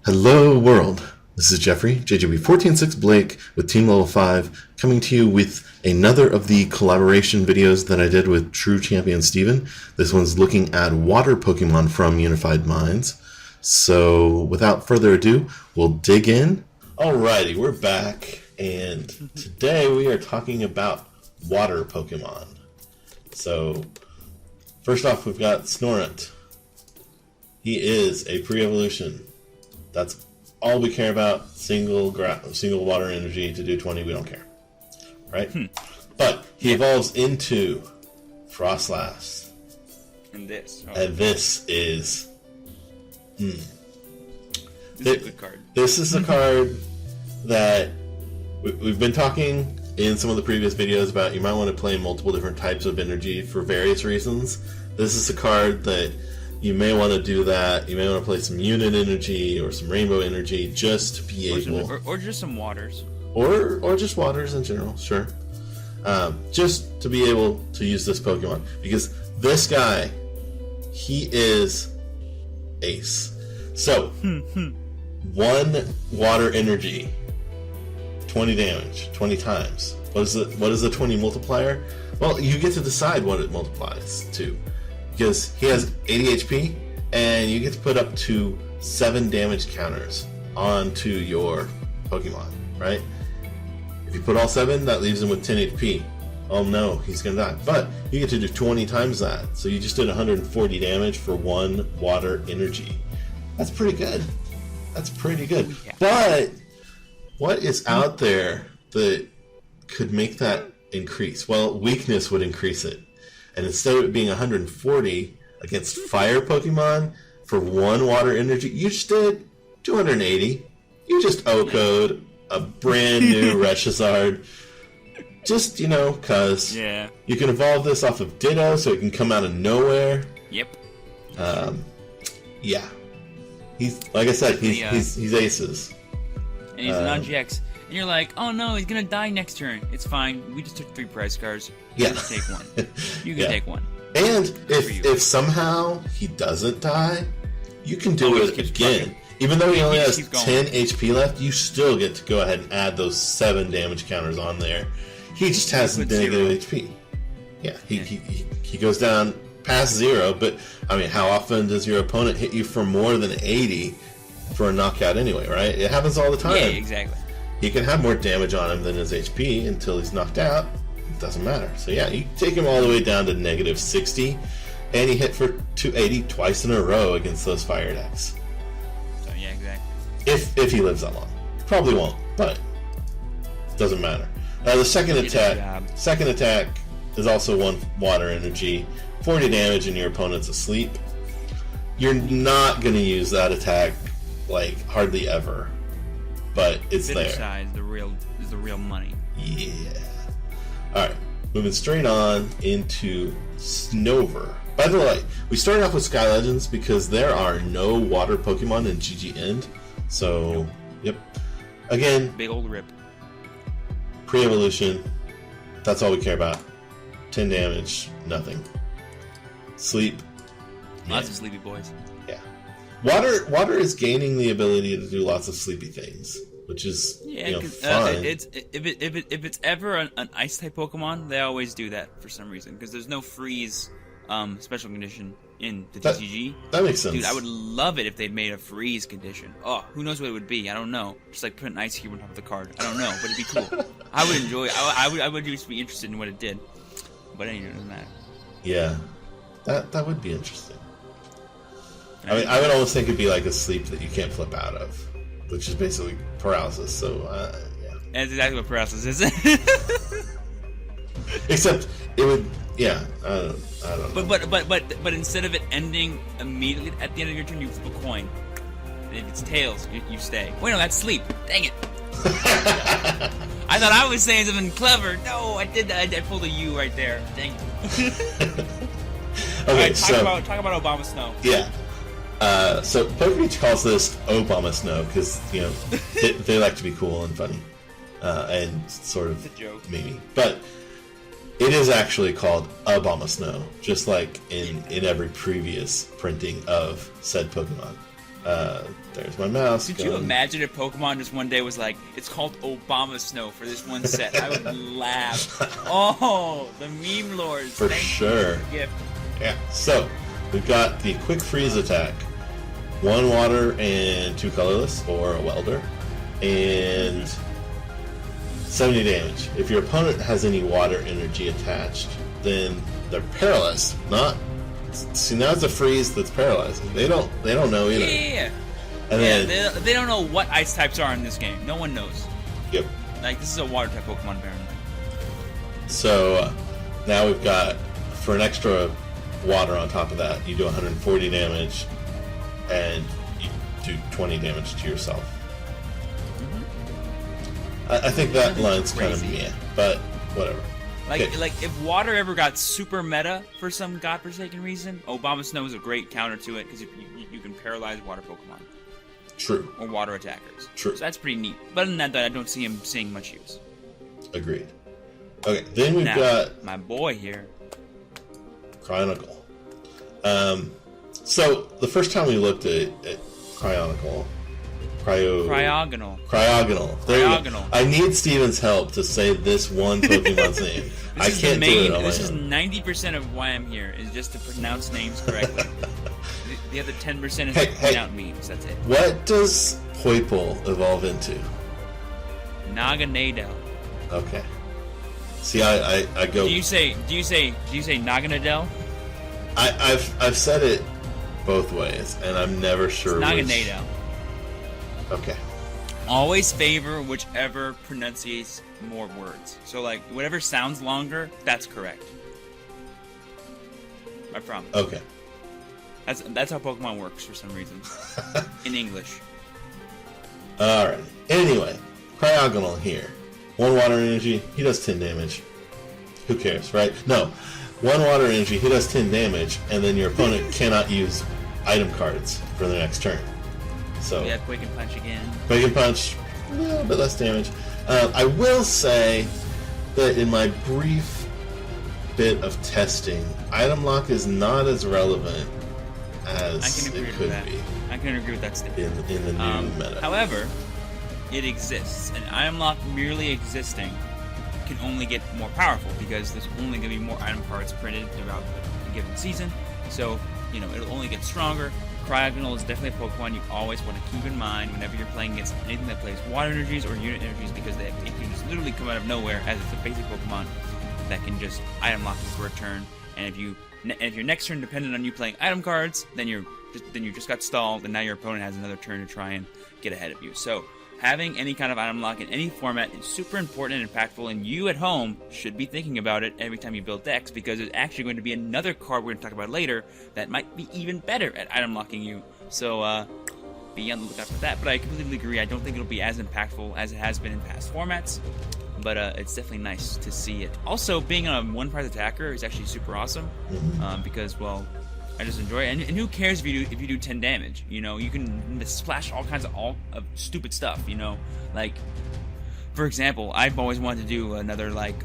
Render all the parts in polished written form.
Hello world, this is Jeffrey, JJB146 Blake with Team Level 5, coming to you with another of the collaboration videos that I did with True Champion Steven. This one's looking at water Pokemon from Unified Minds. So without further ado, we'll dig in. Alrighty, we're back, and today we are talking about water Pokemon. So first off, we've got Snorunt. He is a pre-evolution. That's all we care about. Single water energy to do 20, we don't care. Right? But he evolves into Froslass. And this. Oh. And this is... This is a good card. This is a card that we've been talking in some of the previous videos about. You might want to play multiple different types of energy for various reasons. This is a card that... you may want to do that. You may want to play some unit energy or some rainbow energy just to be able... Or just some waters. Or just waters in general, sure. Just to be able to use this Pokemon. Because this guy, he is ace. So, 1 water energy, 20 damage, 20 times. What is the 20 multiplier? Well, you get to decide what it multiplies to. Because he has 80 HP, and you get to put up to 7 damage counters onto your Pokemon, right? If you put all 7, that leaves him with 10 HP. Oh no, he's gonna die. But you get to do 20 times that, so you just did 140 damage for 1 water energy. That's pretty good. That's pretty good. Yeah. But what is out there that could make that increase? Well, weakness would increase it. And instead of it being 140 against fire Pokemon for 1 water energy, you just did 280. You just O-code a brand new Reshizard. Just, cause you can evolve this off of Ditto, so it can come out of nowhere. Yep. Yeah. He's, like I said, he's aces. And he's an GX. And you're like, oh no, he's gonna die next turn. It's fine. We just took 3 prize cards. You can take 1. You can take 1. And if somehow he doesn't die, you can do it again. Even though he only has 10 HP left, you still get to go ahead and add those 7 damage counters on there. He just has negative HP. Yeah, he goes down past 0, but I mean, how often does your opponent hit you for more than 80 for a knockout anyway, right? It happens all the time. Yeah, exactly. He can have more damage on him than his HP until he's knocked out. It doesn't matter. So yeah, you take him all the way down to negative 60, and he hit for 280 twice in a row against those fire decks. So yeah, exactly. If he lives that long. Probably won't, but doesn't matter. The second attack is also 1 water energy, 40 damage, and your opponent's asleep. You're not going to use that attack like hardly ever. But it's there. Size, is the real money. Yeah. Alright, moving straight on into Snover. By the way, we started off with Sky Legends because there are no water Pokemon in GG End. So, yep. Again, big old rip. Pre-evolution. That's all we care about. 10 damage, nothing. Sleep. Lots of sleepy boys. Yeah. Water is gaining the ability to do lots of sleepy things, which is fun. If it's ever an ice type Pokemon, they always do that for some reason because there's no freeze special condition in the TCG. That makes sense. Dude, I would love it if they'd made a freeze condition. Oh, who knows what it would be? I don't know. Just like put an ice cube on top of the card. I don't know, but it'd be cool. I would enjoy it. I would just be interested in what it did. But anyway, it doesn't matter. Yeah, that would be interesting. I mean, I would almost think it'd be like a sleep that you can't flip out of, which is basically paralysis. So, yeah. That's exactly what paralysis is. Except it would, yeah. I don't know. But instead of it ending immediately at the end of your turn, you flip a coin. And if it's tails, you stay. Wait, no, that's sleep. Dang it. I thought I was saying something clever. No, I did that. I pulled a U right there. Dang it. Okay, right, talk about Abomasnow. Yeah. So Pokebeach calls this Abomasnow because they like to be cool and funny, and sort of maybe. But it is actually called Abomasnow, just like in every previous printing of said Pokemon. There's my mouse. Could you imagine if Pokemon just one day was like, it's called Abomasnow for this one set? I would laugh. Oh, the meme lords. For sure. Gift. Yeah. So we've got the quick freeze attack, 1 water and 2 colorless, or a welder, and 70 damage. If your opponent has any water energy attached, then they're paralyzed. See, now it's a freeze that's paralyzing. They don't know either. Yeah. And then, they don't know what ice types are in this game. No one knows. Yep. Like, this is a water type Pokemon apparently. So now we've got, for an extra water on top of that, you do 140 damage, and you do 20 damage to yourself. I think that line's kind of meh, but whatever. Like if water ever got super meta for some godforsaken reason, Abomasnow is a great counter to it because you can paralyze water Pokemon. True. Or water attackers. True. So that's pretty neat. But other than that, I don't see him seeing much use. Agreed. Okay, then we've got my boy here, Cryogonal. So the first time we looked at Cryogonal. I need Steven's help to say this one Pokemon's name. I can't do it on my own. This is 90% of why I'm here, is just to pronounce names correctly. The other 10% is to point out memes. That's it. What does Poipole evolve into? Naganadel. Okay. See, I go. Do you say Naganadel? I've said it both ways, and I'm never sure. It's Naganadel. Okay. Always favor whichever pronunciates more words. So, like, whatever sounds longer, that's correct. I promise. Okay. That's how Pokemon works for some reason. In English. Alright. Anyway, Cryogonal here. 1 water energy, he does 10 damage. Who cares, right? No. 1 water energy, he does 10 damage, and then your opponent cannot use item cards for the next turn. So yeah, Quick and Punch again. Quick and Punch, a little bit less damage. I will say that in my brief bit of testing, item lock is not as relevant as it could be. I can agree with that statement. In the new meta. However, it exists, and item lock merely existing can only get more powerful because there's only going to be more item cards printed throughout the given season. So, it'll only get stronger. Cryogonal is definitely a Pokemon you always want to keep in mind whenever you're playing against anything that plays water energies or unit energies, because it can just literally come out of nowhere as it's a basic Pokemon that can just item lock you for a turn. And if your next turn depended on you playing item cards, then you just got stalled, and now your opponent has another turn to try and get ahead of you. So having any kind of item lock in any format is super important and impactful, and you at home should be thinking about it every time you build decks, because there's actually going to be another card we're going to talk about later that might be even better at item locking you. So be on the lookout for that. But I completely agree. I don't think it'll be as impactful as it has been in past formats, but it's definitely nice to see it. Also, being a one-prize attacker is actually super awesome, because, well, I just enjoy it. And who cares if you do 10 damage? You can splash all kinds of stupid stuff. Like, for example, I've always wanted to do another like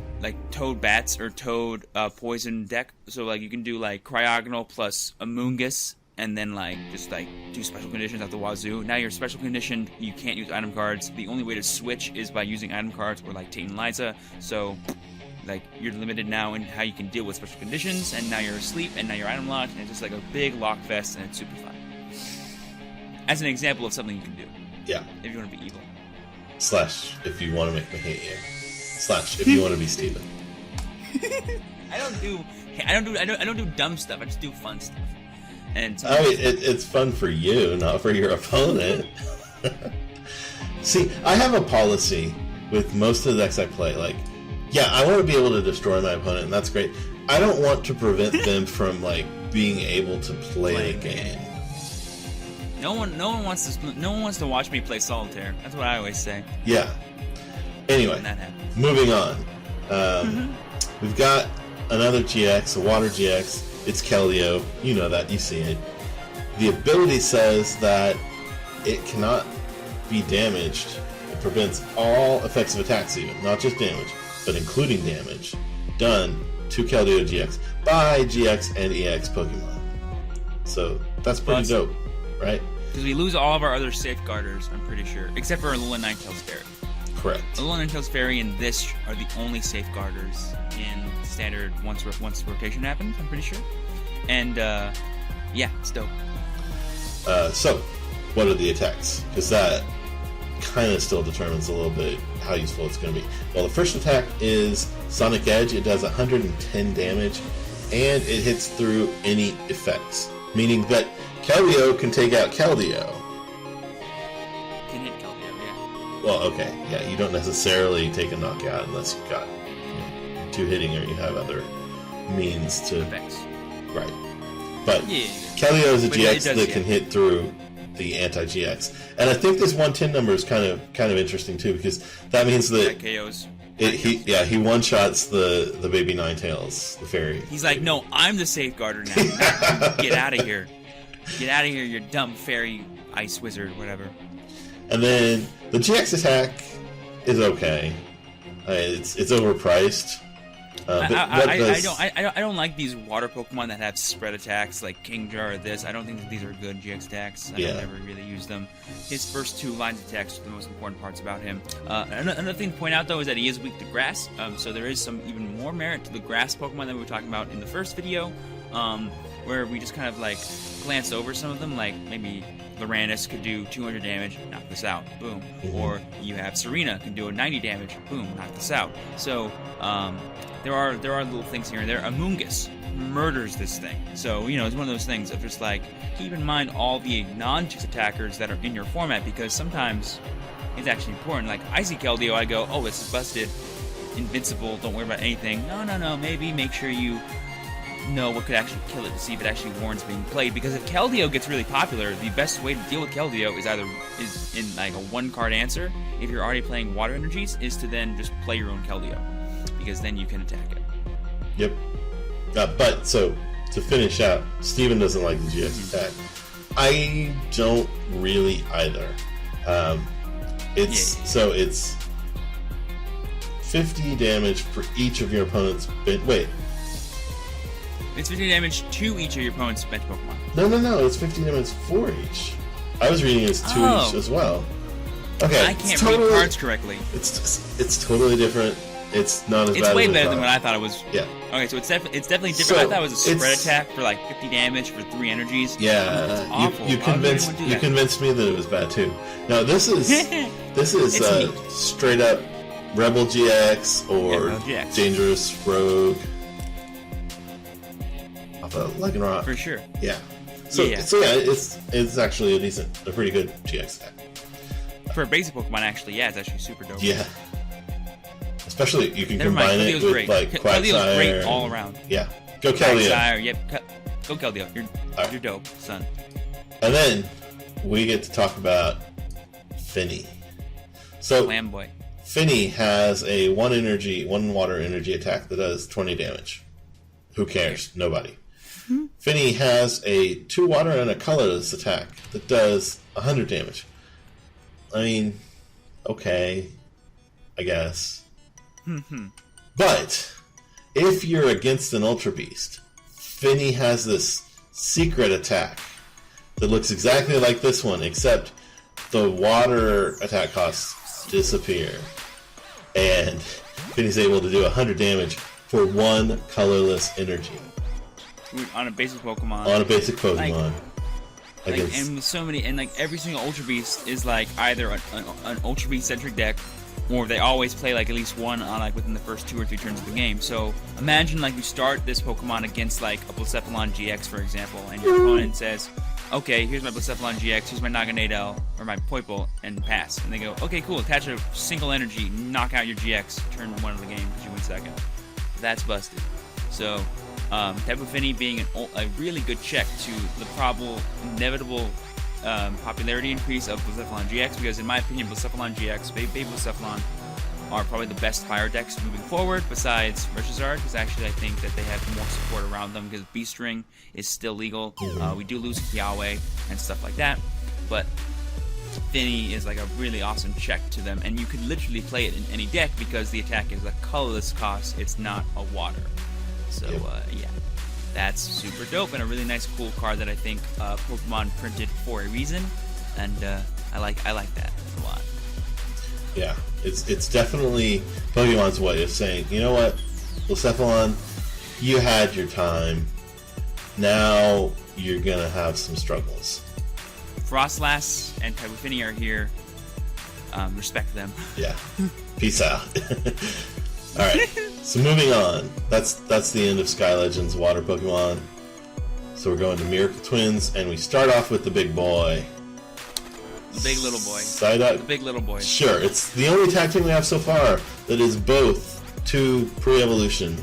Toad Bats or Toad Poison deck. So like you can do like Cryogonal plus Amoonguss, and then just do special conditions at the wazoo. Now you're special conditioned, you can't use item cards. The only way to switch is by using item cards or like Tate and Liza. So you're limited now in how you can deal with special conditions, and now you're asleep, and now you're item locked, and it's just like a big lock fest, and it's super fun. As an example of something you can do. Yeah. If you want to be evil. / if you want to make me hate you. / if you want to be Steven. I don't do dumb stuff. I just do fun stuff. And it's fun for you, not for your opponent. See, I have a policy with most of the decks I play. Yeah, I want to be able to destroy my opponent, and that's great. I don't want to prevent them from being able to play a game. No one wants to watch me play solitaire. That's what I always say. Yeah. Anyway, moving on. We've got another GX, a Water GX. It's Keldeo. You know that. You see it. The ability says that it cannot be damaged. It prevents all effects of attacks, even not just damage, but including damage, done to Keldeo GX by GX and EX Pokemon. So that's pretty dope, right? Because we lose all of our other safeguarders, I'm pretty sure. Except for Alolan Ninetales Fairy. Correct. Alolan Ninetales Fairy and this are the only safeguarders in standard once rotation happens, I'm pretty sure. And, yeah, it's dope. So, what are the attacks? Because that kind of still determines a little bit how useful it's going to be. Well, the first attack is Sonic Edge. It does 110 damage, and it hits through any effects. Meaning that Keldeo can take out Keldeo. Can hit Keldeo, yeah. Well, okay, yeah, you don't necessarily take a knockout unless you've got two hitting or you have other means to... Effects. Right. But yeah. Keldeo is a But GX does, that can hit through the anti-GX. And I think this 110 number is kind of interesting too, because that means that KOs. he one-shots the baby Ninetales, the fairy. He's like, no, I'm the safeguarder now. Get out of here. Get out of here, you dumb fairy ice wizard, whatever. And then the GX attack is okay. It's overpriced. I don't like these water Pokemon that have spread attacks like Kingjar or this. I don't think that these are good GX attacks. I never really use them. His first two lines of attacks are the most important parts about him. Another thing to point out though is that he is weak to grass, so there is some even more merit to the grass Pokemon that we were talking about in the first video, where we just kind of like glanced over some of them, like maybe Loranes could do 200 damage, knock this out, boom. Or you have Serena can do a 90 damage, boom, knock this out. So there are little things here and there. Amoonguss murders this thing. So, it's one of those things of just like, keep in mind all the non-GX attackers that are in your format, because sometimes it's actually important. Like, I see Keldeo, I go, oh, it's busted, invincible, don't worry about anything. No, maybe make sure you know what could actually kill it to see if it actually warrants being played. Because if Keldeo gets really popular, the best way to deal with Keldeo is in like a one-card answer, if you're already playing water energies, is to then just play your own Keldeo. Because then you can attack it. Yep. But, so, to finish out, Steven doesn't like the GX attack. I don't really either. So it's 50 damage for each of your opponent's... Wait. It's 50 damage to each of your opponent's bench Pokemon. No, it's 50 damage for each. I was reading it as 2 each as well. Okay, I can't read cards correctly. It's totally different. It's not as bad as It's way better than what I thought it was. Yeah. Okay, so it's definitely different. I thought it was a spread attack for like 50 damage for 3 energies. Yeah. It's awful. You convinced me that it was bad too. Now this is straight up Rebel GX or GX. Dangerous Rogue. Off of Lycanroc. For sure. Yeah. So it's actually a pretty good GX attack. For a basic Pokemon, actually, yeah, it's actually super dope. Yeah. Especially, you can combine it with, like, Quagsire. Keldeo's great all around. Yeah. Go Keldeo. Quagsire, yep. Go Keldeo. You're dope, son. And then, we get to talk about Fini. So, Flamboy. Fini has a 1 water energy attack that does 20 damage. Who cares? Nobody. Fini has a 2 water and a colorless attack that does 100 damage. I mean, okay, I guess. But if you're against an Ultra Beast, Fini has this secret attack that looks exactly like this one, except the water attack costs disappear. And Fini's able to do 100 damage for 1 colorless energy. On a basic Pokemon. On a basic Pokemon. And with so many, and like every single Ultra Beast is like either an Ultra Beast centric deck, or they always play like at least one on like within the first 2 or 3 turns of the game. So imagine like you start this Pokemon against like a Blacephalon GX, for example, and your opponent says, okay, here's my Blacephalon GX, here's my Naganadel, or my Poipole, and pass. And they go, okay, cool, attach a single energy, knock out your GX, turn 1 of the game because you win second. That's busted. So Tapu Fini being a really good check to the inevitable popularity increase of Blacephalon GX, because in my opinion, Blacephalon GX, Baby Blacephalon, are probably the best fire decks moving forward, besides Charizard, because actually I think that they have more support around them, because Beast Ring is still legal. We do lose Kiawe and stuff like that, but Fini is like a really awesome check to them, and you could literally play it in any deck because the attack is a colorless cost, it's not a water. So, yeah. That's super dope and a really nice, cool card that I think Pokemon printed for a reason, and I like that a lot. Yeah, it's definitely Pokemon's way of saying, you know what, Lucephalon, you had your time. Now you're gonna have some struggles. Froslass and Tapu Fini are here. Respect them. Yeah. Peace out. All right. So moving on. That's the end of Sky Legends Water Pokemon. So we're going to Miracle Twins, and we start off with the big boy. The big little boy. Psyduck. The big little boy. Sure. It's the only tag team we have so far that is both two pre-evolution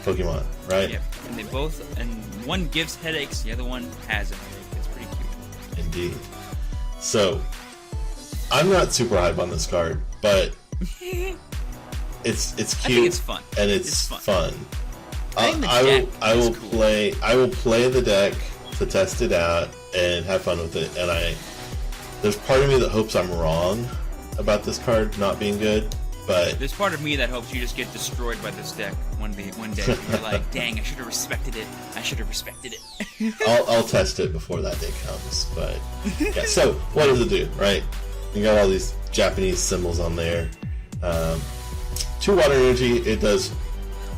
Pokemon, right? Yep. And they both, and one gives headaches, the other one has a headache. It's pretty cute. Indeed. So, I'm not super hype on this card, but it's cute. I think it's fun. And it's fun. I will play the deck to test it out and have fun with it. And there's part of me that hopes I'm wrong about this card not being good, but there's part of me that hopes you just get destroyed by this deck one day. You're like, dang, I should have respected it. I'll test it before that day comes. But yeah, so what does it do, right? You got all these Japanese symbols on there. 2 water energy. It does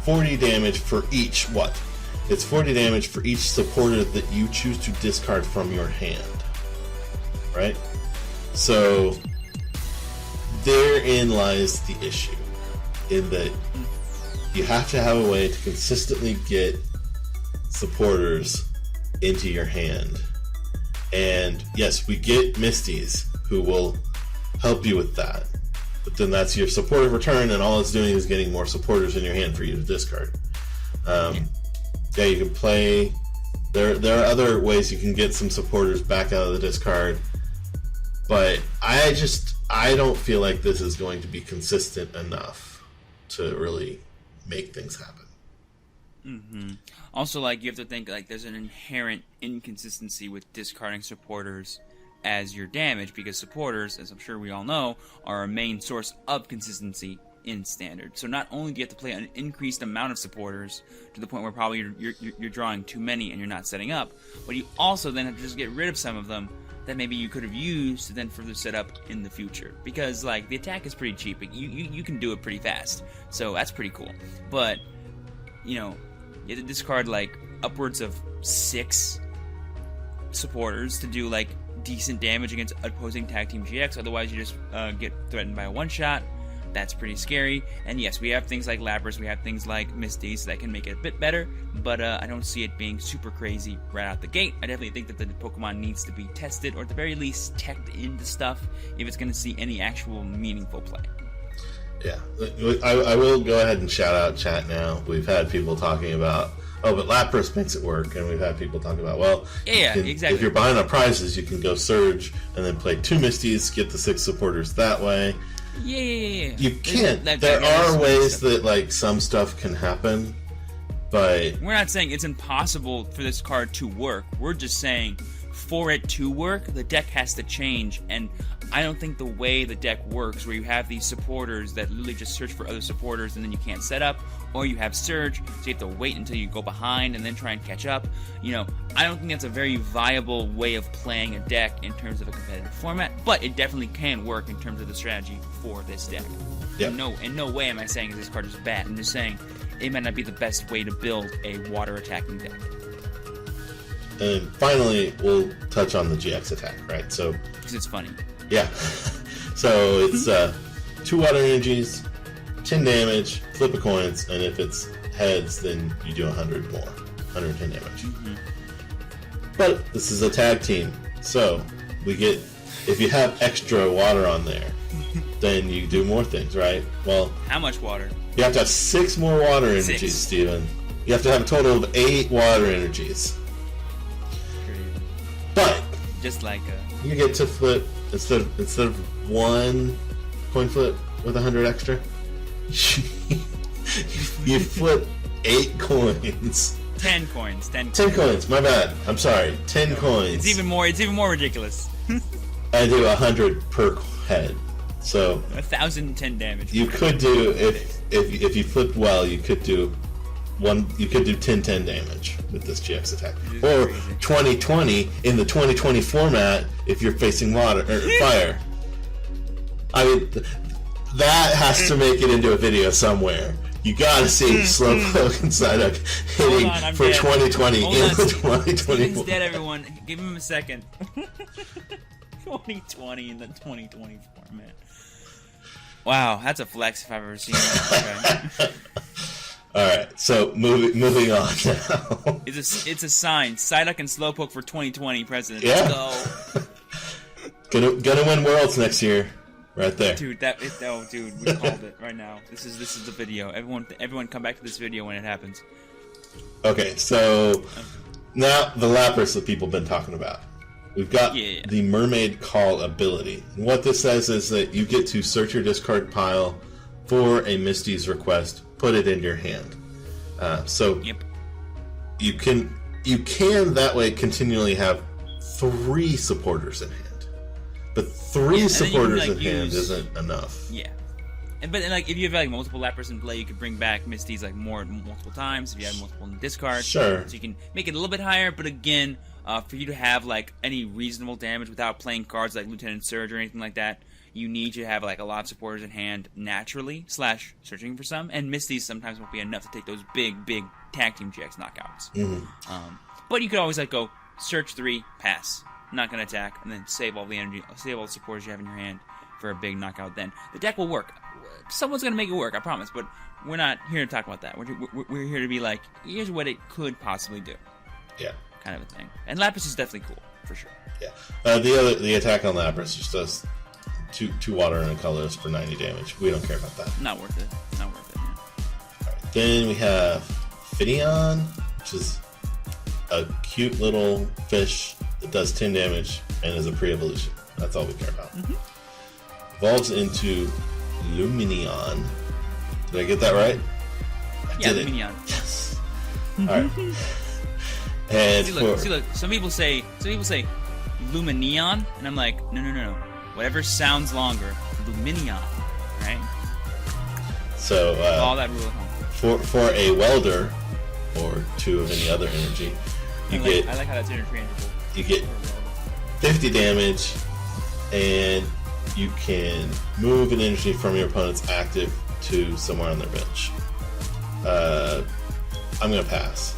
40 damage for each what? It's 40 damage for each supporter that you choose to discard from your hand. Right? So therein lies the issue, in that you have to have a way to consistently get supporters into your hand. And yes, we get Misties who will help you with that. But then that's your supportive return, and all it's doing is getting more supporters in your hand for you to discard. Yeah, you can play. There are other ways you can get some supporters back out of the discard, but I don't feel like this is going to be consistent enough to really make things happen. Mm-hmm. Also, like, you have to think, like, there's an inherent inconsistency with discarding supporters as your damage, because supporters, as I'm sure we all know, are a main source of consistency in Standard. So not only do you have to play an increased amount of supporters to the point where probably you're drawing too many and you're not setting up, but you also then have to just get rid of some of them that maybe you could have used to then further set up in the future. Because, like, the attack is pretty cheap. You can do it pretty fast. So that's pretty cool. But, you know, you have to discard, like, upwards of 6 supporters to do, like, decent damage against opposing Tag Team GX. Otherwise, you just get threatened by a one-shot. That's pretty scary. And yes, we have things like Lapras, we have things like Misties that can make it a bit better, but I don't see it being super crazy right out the gate. I definitely think that the Pokemon needs to be tested, or at the very least teched into stuff, if it's going to see any actual meaningful play. Yeah, I will go ahead and shout out chat now. We've had people talking about, oh, but Lapras makes it work, and we've had people talking about, well, exactly. If you're buying on prizes, you can go Surge and then play 2 Misties, get the 6 supporters that way. Yeah. You can't. There are ways that, like, some stuff can happen, but we're not saying it's impossible for this card to work. We're just saying, for it to work, the deck has to change, and I don't think the way the deck works, where you have these supporters that literally just search for other supporters and then you can't set up, or you have Surge, so you have to wait until you go behind and then try and catch up. You know, I don't think that's a very viable way of playing a deck in terms of a competitive format, but it definitely can work in terms of the strategy for this deck. Yep. In no way am I saying this card is bad. I'm just saying it might not be the best way to build a water attacking deck. And finally, we'll touch on the GX attack, right? So, because it's funny. Yeah. So it's 2 water energies, 10 damage, flip a coins, and if it's heads, then you do 100 more, 110 damage. Mm-hmm. But this is a tag team, so we get, if you have extra water on there, then you do more things, right? Well, how much water? You have to have 6 more water energies, 6. Steven. You have to have a total of 8 water energies. But just like you get to flip instead of 1 coin flip with 100 extra. You flip 8 coins. 10 coins. 10 coins. My bad. I'm sorry. 10 coins. It's even more ridiculous. I do 100 per head. So 1,010 damage. You could do, if you flipped well, you could do you could do 10-10 damage with this GX attack, or crazy. 20-20 in the 20-20 format if you're facing water or fire. I mean, that has to make it into a video somewhere. You gotta see Slowpoke and Psyduck hitting for 20-20 in the 20-20. Steven's dead, everyone. Give him a second. 20-20 in the 20-20 format. Wow, that's a flex if I've ever seen that. Okay. Alright, so moving on now. It's a sign. Psyduck and Slowpoke for 2020 president. Yeah. Let's go. Gonna win Worlds next year. Right there. Dude, dude, we called it right now. This is the video. Everyone come back to this video when it happens. Okay, so now the Lapras that people have been talking about. We've got the Mermaid Call ability. And what this says is that you get to search your discard pile for a Misty's request, put it in your hand. So you can that way continually have 3 supporters in hand. But 3 supporters in hand isn't enough. Yeah. But like if you have like multiple Lapras in play, you could bring back Misty's like multiple times if you have multiple in the discard. Sure. So you can make it a little bit higher, but again, for you to have like any reasonable damage without playing cards like Lieutenant Surge or anything like that, you need to have like a lot of supporters in hand naturally / searching for some. And Misty's sometimes won't be enough to take those big tag team GX knockouts. Mm-hmm. But you could always like go search 3, pass. Not gonna attack, and then save all the energy, save all the supporters you have in your hand for a big knockout. Then the deck will work. Someone's gonna make it work, I promise. But we're not here to talk about that. We're here to be like, here's what it could possibly do. Yeah. Kind of a thing. And Lapras is definitely cool for sure. Yeah. The attack on Lapras just does 2 water and a colorless for 90 damage. We don't care about that. Not worth it. Not worth it. Yeah. Alright, then we have Finneon, which is a cute little fish that does 10 damage and is a pre-evolution. That's all we care about. Evolves into Lumineon. Did I get that right? I did Lumineon. Yes. Alright. And see, look. Some people say Lumineon, and I'm like, no. Whatever sounds longer, Lumineon, right? So all that rule at home. For a welder or 2 of any other energy, I like how that's interchangeable. You get 50 damage, and you can move an energy from your opponent's active to somewhere on their bench. I'm gonna pass.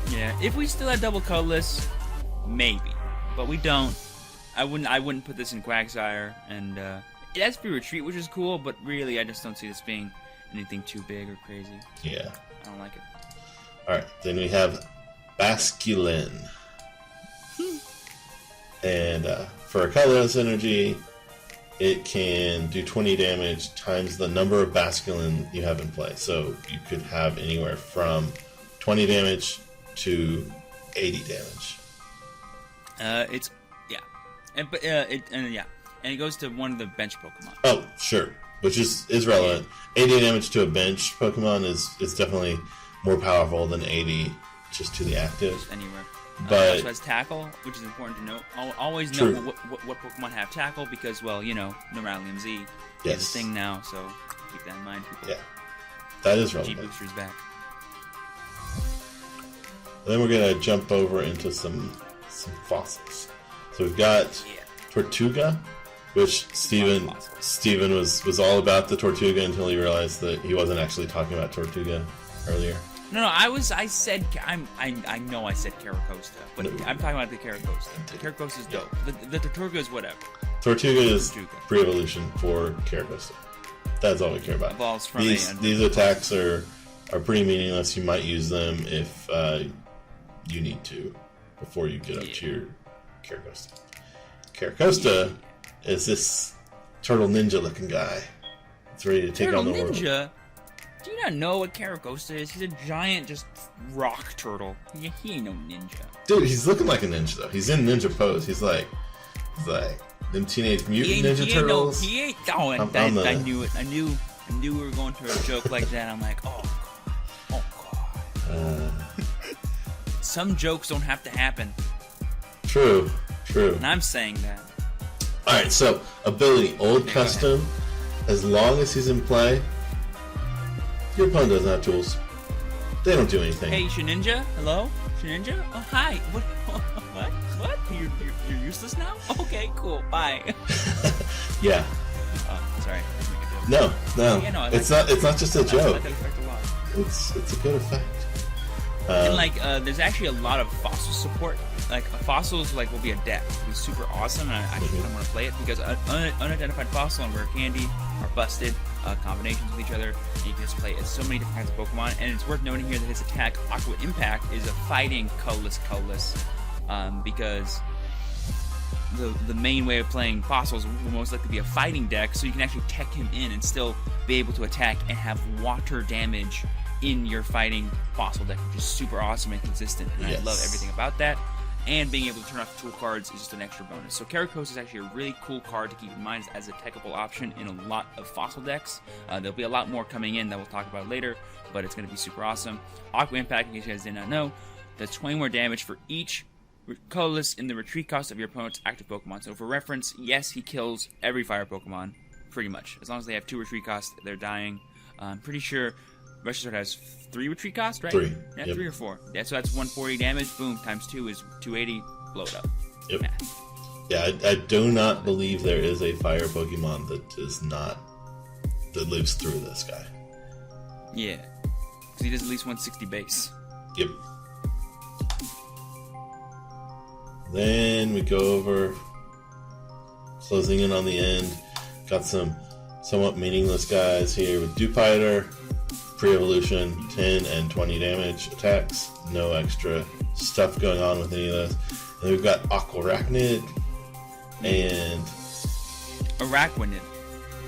Yeah, if we still had double colorless, maybe, but we don't. I wouldn't put this in Quagsire, and it has free retreat, which is cool, but really, I just don't see this being anything too big or crazy. Yeah, I don't like it. All right, then we have Basculin. And for a colorless energy, it can do 20 damage times the number of Basculin you have in play. So you could have anywhere from 20 damage to 80 damage. And it goes to one of the bench Pokemon. Oh, sure, which is relevant. 80 damage to a bench Pokemon is definitely more powerful than 80 just to the active. Just anywhere. But it also has tackle, which is important to note. Always know what Pokemon have tackle because, well, Neuralium Z is a thing now, so keep that in mind, people. Yeah, that is relevant. G-Booster's back. Then we're gonna jump over into some fossils. So we've got Tirtouga, which Steven was all about the Tirtouga until he realized that he wasn't actually talking about Tirtouga earlier. No, I said I know I said Carracosta, but I'm talking about the Carracosta. The Carracosta is dope. The Tirtouga is whatever. Tirtouga is pre-evolution for Carracosta. That's all we care about. Evolves from these attacks are pretty meaningless. You might use them if you need to before you get up to your Carracosta. Carracosta is this turtle ninja looking guy. It's ready to take on the world. Ninja? Do you not know what Carracosta is? He's a giant, just rock turtle. He ain't no ninja. Dude, he's looking like a ninja though. He's in ninja pose. He's like them Teenage Mutant Ninja Turtles. He ain't going. I knew it. I knew we were going to a joke like that. I'm like, oh god. Some jokes don't have to happen. True. And I'm saying that. Alright, so ability old custom. As long as he's in play, your opponent doesn't have tools. They don't do anything. Hey, Shninja. Hello? Shninja? Oh, hi. What? What? You're useless now? Okay, cool. Bye. Yeah. Sorry. No. Yeah, no, it's not just a joke. I like that effect a lot. It's a good effect. And like, there's actually a lot of fossil support. Like, fossils will be a deck. It'll be super awesome, and I actually don't want to play it because unidentified fossil and rare candy are busted combinations with each other. And you can just play so many different kinds of Pokemon. And it's worth noting here that his attack, Aqua Impact, is a fighting colorless, because the main way of playing fossils will most likely be a fighting deck, so you can actually tech him in and still be able to attack and have water damage in your fighting fossil deck, which is super awesome and consistent, and I love everything about that. And being able to turn off tool cards is just an extra bonus. So Carracosta is actually a really cool card to keep in mind as a techable option in a lot of fossil decks. There'll be a lot more coming in that we'll talk about later, but it's going to be super awesome. Aqua Impact, in case you guys did not know, does 20 more damage for each colorless in the retreat cost of your opponent's active Pokemon. So for reference, yes, he kills every fire Pokemon, pretty much. As long as they have 2 retreat costs, they're dying. I'm pretty sure Venusaur has 3 retreat costs, right? 3. Yeah, 3 or 4. Yeah, so that's 140 damage. Boom, times 2 is 280. Blow it up. Yep. Yeah, I do not believe there is a fire Pokemon that lives through this guy. Yeah, because he does at least 160 base. Yep. Then we go over, closing in on the end. Got some somewhat meaningless guys here with Dewpider, pre-evolution, 10 and 20 damage attacks. No extra stuff going on with any of those. And then we've got Araquanid and Araquanid.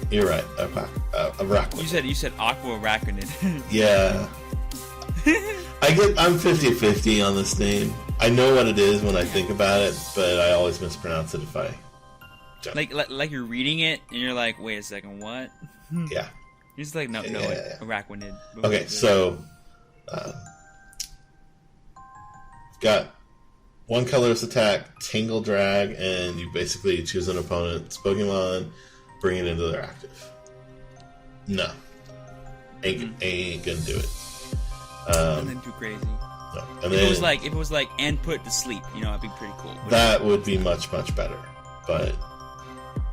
You're right, Araquanid. You said Aqua Araquanid. Yeah. I'm 50-50 on this name. I know what it is when I think about it, but I always mispronounce it if I don't. Like you're reading it and you're like, wait a second, what? Yeah. You're just like, no, Araquanid. Okay, so got one colorless attack, Tangle Drag, and you basically choose an opponent's Pokemon, bring it into their active. No. Ain't gonna do it. Nothing too crazy. No. And if it was like and put it to sleep, that'd be pretty cool. That would be much better, but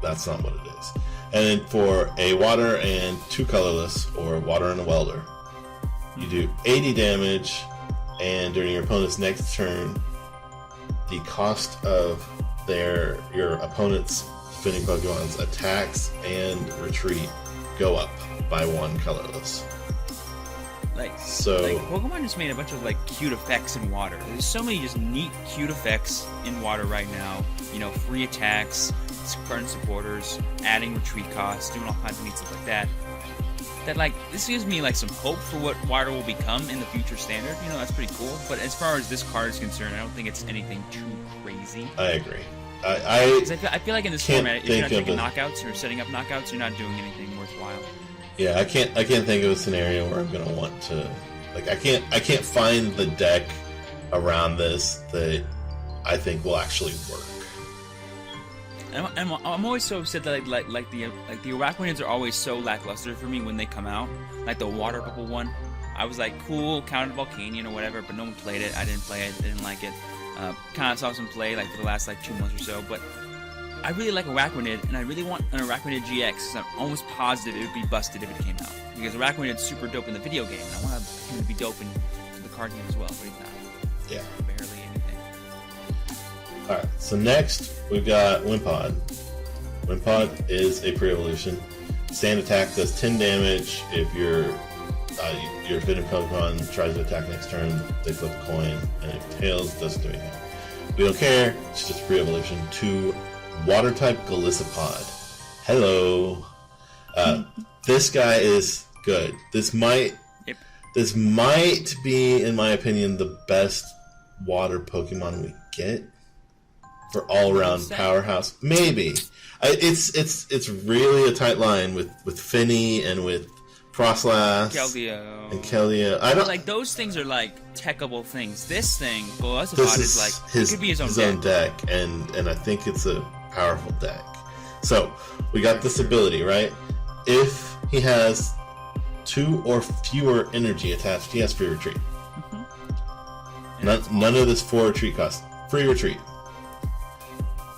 that's not what it is. And then for a water and 2 colorless, or water and a welder, you do 80 damage, and during your opponent's next turn, the cost of your opponent's defending Pokemon's attacks and retreat go up by 1 colorless. Like Pokemon just made a bunch of cute effects in water. There's so many just neat, cute effects in water right now. Free attacks, current supporters, adding retreat costs, doing all kinds of neat stuff like that. This gives me some hope for what water will become in the future standard. That's pretty cool. But as far as this card is concerned, I don't think it's anything too crazy. I agree. I feel like in this format, if you're not taking knockouts or setting up knockouts, you're not doing anything worthwhile. Yeah, I can't think of a scenario where I'm gonna want to I can't find the deck around this that I think will actually work. I'm always so upset that the Araquanids are always so lackluster for me when they come out. Like the water bubble one, I was like, cool, counted Volcanion or whatever, but no one played it. I didn't play it. I didn't like it. Kind of saw some play for the last 2 months or so, but I really like Araquanid, and I really want an Araquanid GX, because I'm almost positive it would be busted if it came out. Because Araquanid's super dope in the video game, and I want him to be dope in the card game as well, but he's not. Yeah. Barely anything. Alright, so next we've got Wimpod. Wimpod is a pre-evolution. Stand attack does 10 damage. If your defending Pokemon tries to attack next turn, they flip a coin, and if tails, doesn't do anything. We don't care, it's just pre-evolution to Water type Golisopod. Hello. This guy is good. This might be, in my opinion, the best water Pokemon we get for all-around powerhouse. Maybe. It's really a tight line with Fini and with Froslass and Keldeo. I don't those things are techable things. This thing, Golisopod, is his, it could be his own deck, and I think it's a powerful deck. So we got this ability, right? If he has 2 or fewer energy attached, he has free retreat. None of this for retreat cost. Free retreat.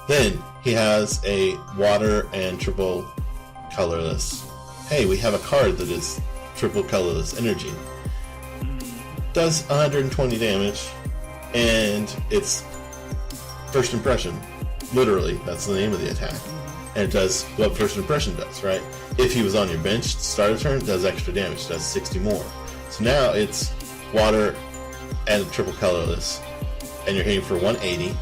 Then he has a water and triple colorless. Hey, we have a card that is triple colorless energy. Does 120 damage, and it's first impression. Literally, that's the name of the attack. And it does what first impression does, right? If he was on your bench, start of turn, it does extra damage, it does 60 more. So now it's water and triple colorless, and you're hitting for 180.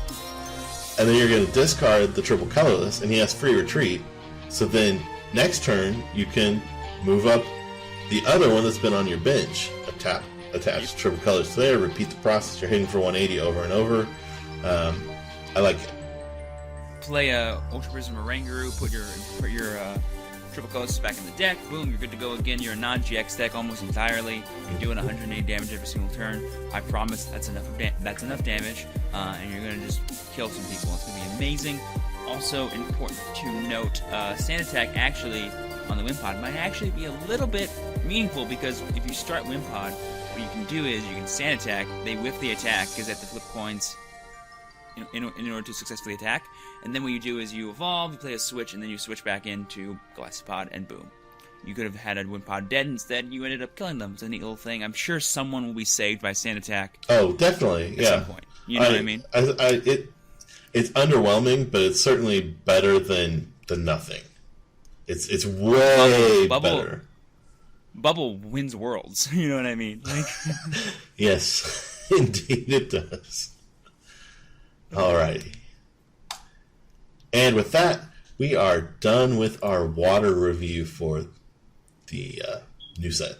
And then you're going to discard the triple colorless, and he has free retreat. So then next turn, you can move up the other one that's been on your bench, attach triple colors there, repeat the process. You're hitting for 180 over and over. I like it. Play a Ultra Prism Oranguru, put your triple colors back in the deck. Boom, you're good to go again. You're a non-GX deck almost entirely. You're doing 180 damage every single turn. I promise that's enough damage, and you're gonna just kill some people. It's gonna be amazing. Also important to note, Sand Attack actually on the Wimpod might actually be a little bit meaningful, because if you start Wimpod, what you can do is you can Sand Attack. They whiff the attack because they have to flip coins in order to successfully attack. And then what you do is you evolve, you play a switch, and then you switch back into Golisopod, and boom. You could have had a Wimpod dead, instead you ended up killing them. It's a neat little thing. I'm sure someone will be saved by Sand Attack. Oh, definitely, at some point. You know what I mean? It's underwhelming, but it's certainly better than nothing. It's way better. Bubble wins worlds. You know what I mean? Like... Yes, indeed it does. Alrighty. And with that, we are done with our water review for the new set.